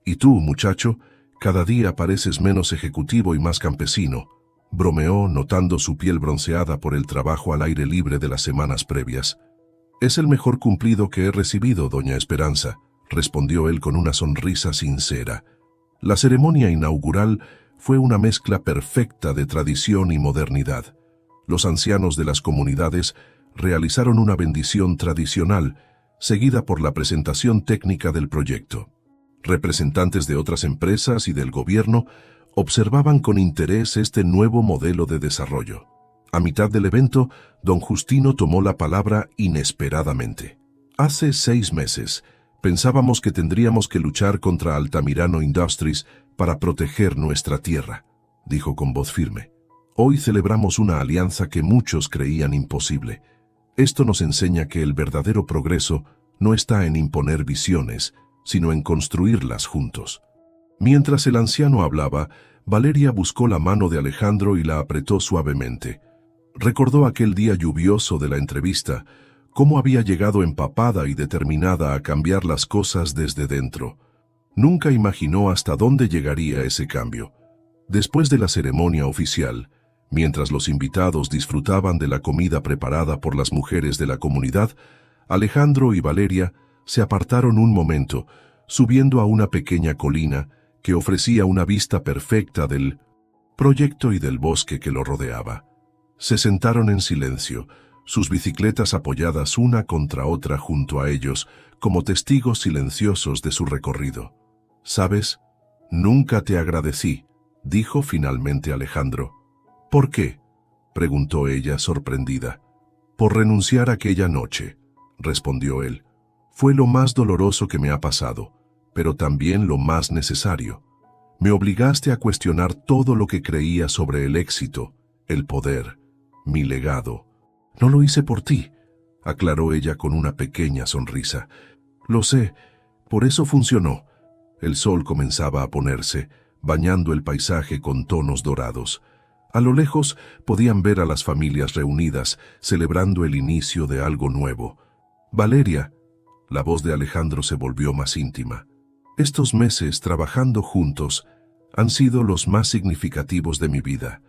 «Y tú, muchacho, cada día pareces menos ejecutivo y más campesino», bromeó, notando su piel bronceada por el trabajo al aire libre de las semanas previas. «Es el mejor cumplido que he recibido, doña Esperanza», respondió él con una sonrisa sincera. La ceremonia inaugural fue una mezcla perfecta de tradición y modernidad. Los ancianos de las comunidades realizaron una bendición tradicional, seguida por la presentación técnica del proyecto. Representantes de otras empresas y del gobierno observaban con interés este nuevo modelo de desarrollo. A mitad del evento, don Justino tomó la palabra inesperadamente. «Hace 6 meses, pensábamos que tendríamos que luchar contra Altamirano Industries para proteger nuestra tierra», dijo con voz firme. «Hoy celebramos una alianza que muchos creían imposible. Esto nos enseña que el verdadero progreso no está en imponer visiones, sino en construirlas juntos». Mientras el anciano hablaba, Valeria buscó la mano de Alejandro y la apretó suavemente. Recordó aquel día lluvioso de la entrevista, cómo había llegado empapada y determinada a cambiar las cosas desde dentro. Nunca imaginó hasta dónde llegaría ese cambio. Después de la ceremonia oficial, mientras los invitados disfrutaban de la comida preparada por las mujeres de la comunidad, Alejandro y Valeria se apartaron un momento, subiendo a una pequeña colina que ofrecía una vista perfecta del proyecto y del bosque que lo rodeaba. Se sentaron en silencio, sus bicicletas apoyadas una contra otra junto a ellos, como testigos silenciosos de su recorrido. «¿Sabes? Nunca te agradecí», dijo finalmente Alejandro. «¿Por qué?», preguntó ella sorprendida. «Por renunciar aquella noche», respondió él. «Fue lo más doloroso que me ha pasado, pero también lo más necesario. Me obligaste a cuestionar todo lo que creía sobre el éxito, el poder, mi legado. No lo hice por ti», aclaró ella con una pequeña sonrisa. «Lo sé, por eso funcionó». El sol comenzaba a ponerse, bañando el paisaje con tonos dorados. A lo lejos podían ver a las familias reunidas, celebrando el inicio de algo nuevo. «Valeria», la voz de Alejandro se volvió más íntima. «Estos meses trabajando juntos han sido los más significativos de mi vida.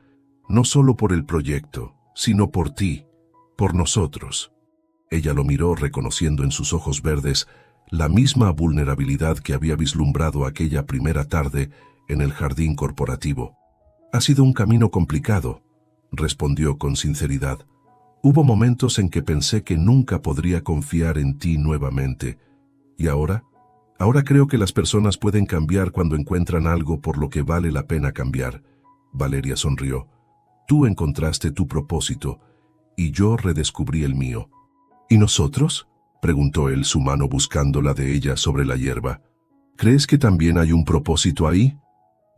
No solo por el proyecto, sino por ti, por nosotros. Ella lo miró reconociendo en sus ojos verdes la misma vulnerabilidad que había vislumbrado aquella primera tarde en el jardín corporativo. Ha sido un camino complicado, respondió con sinceridad. Hubo momentos en que pensé que nunca podría confiar en ti nuevamente. ¿Y ahora? Ahora creo que las personas pueden cambiar cuando encuentran algo por lo que vale la pena cambiar. Valeria sonrió. Tú encontraste tu propósito y yo redescubrí el mío. ¿Y nosotros?, preguntó él, su mano buscando la de ella sobre la hierba. ¿Crees que también hay un propósito ahí?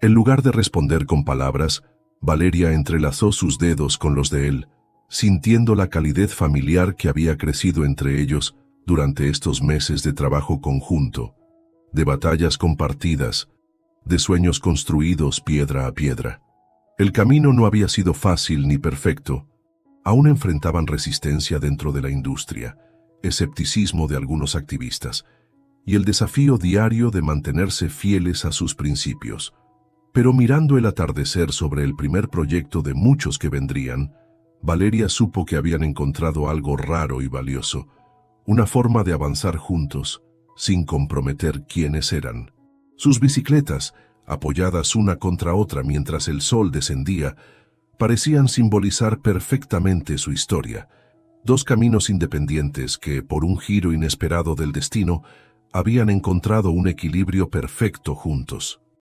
En lugar de responder con palabras, Valeria entrelazó sus dedos con los de él, sintiendo la calidez familiar que había crecido entre ellos durante estos meses de trabajo conjunto, de batallas compartidas, de sueños construidos piedra a piedra. El camino no había sido fácil ni perfecto. Aún enfrentaban resistencia dentro de la industria, escepticismo de algunos activistas y el desafío diario de mantenerse fieles a sus principios. Pero mirando el atardecer sobre el primer proyecto de muchos que vendrían, Valeria supo que habían encontrado algo raro y valioso, una forma de avanzar juntos, sin comprometer quiénes eran. Sus bicicletas, apoyadas una contra otra mientras el sol descendía, parecían simbolizar perfectamente su historia. Dos caminos independientes que, por un giro inesperado del destino, habían encontrado un equilibrio perfecto juntos.